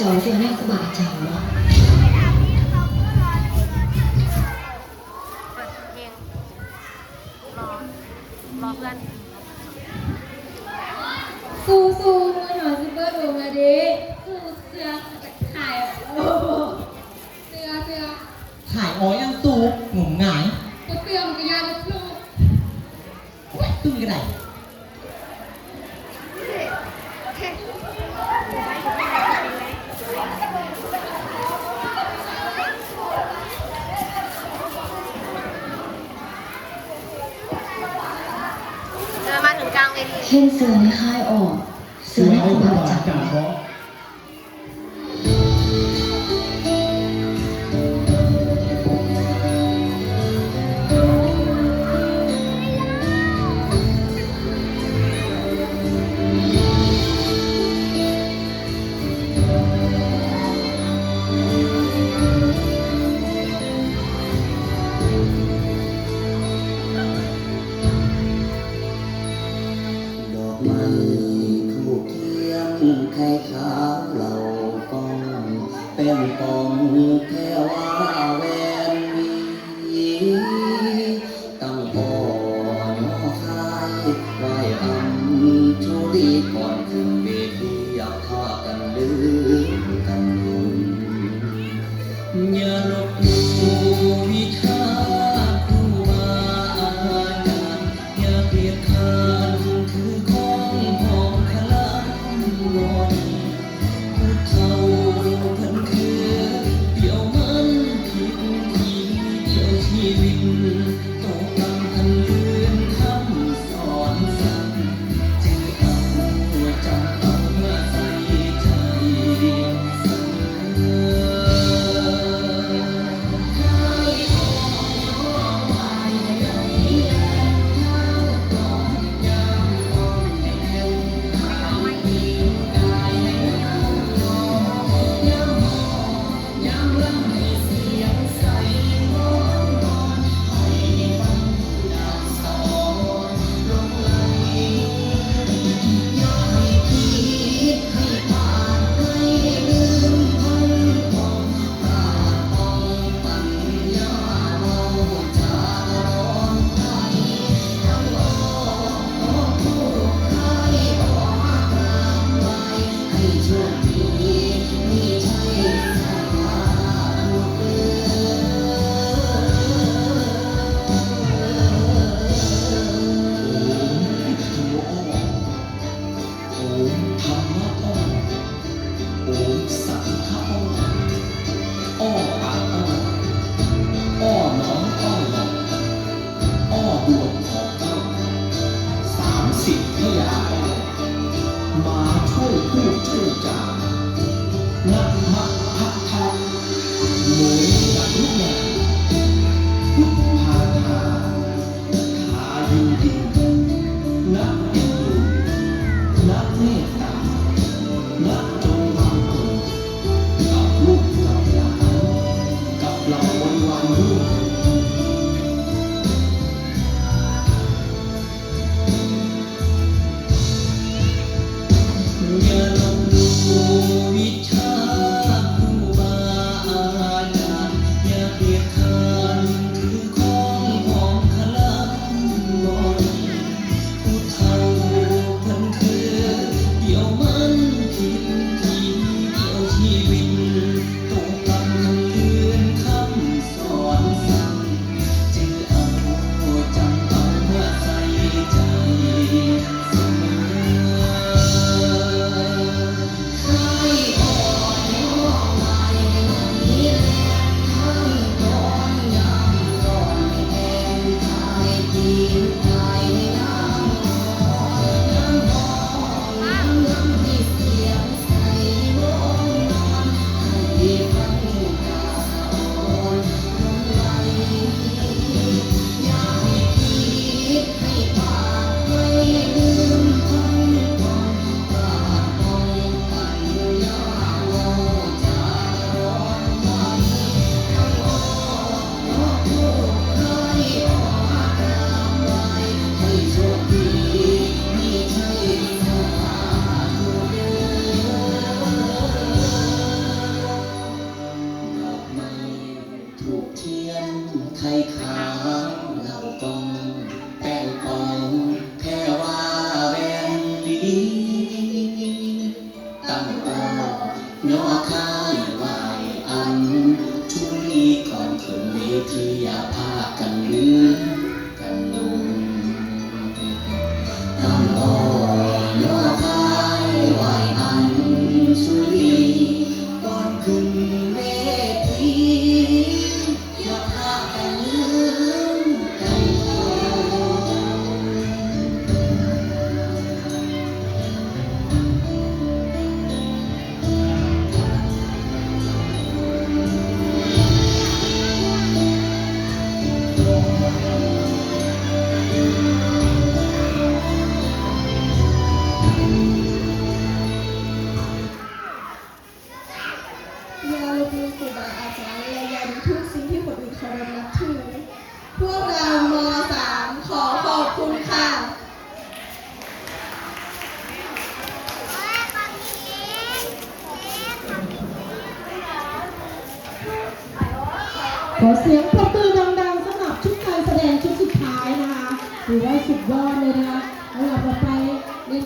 จอยเสียงแม่ก็บาดเจ้าเนาะเปิดเพลงรอเพื่อนสู้มือหน่อยซูเปอร์โดมเลยดิสู้เสือถ่ายโอ้เสือถ่ายอ้อยังตูงมงายก็เสือมันก็ยานลูกตึ้งกันไหนเดินมาถึงกลางเวทีเห็นเสือในค่ายออกเสือแม่ก็บาดเจ้าไข่ขาวเหล่ากองเป็นปองแค่ว่าแวนวีตั้งอ่อนคายไหวอำชูรีก่อนขึ้นเวทีอยากพากันลืมกันคุนอย่าลบหลู่วิชาครูบาอาจารย์อย่าเกลียดข้านคือของของขลังผู้เฒ่าเพิ่นคือเดี๋ยวมันผิดที่เดียวชีวิตตกต่ำทันลืมคำสอนสั่งจึงเอาจำเอามา ขอเสียงปรบมือดังๆสำหรับชุดการแสดงชุดสุดท้ายนะคะถือว่าสุดยอ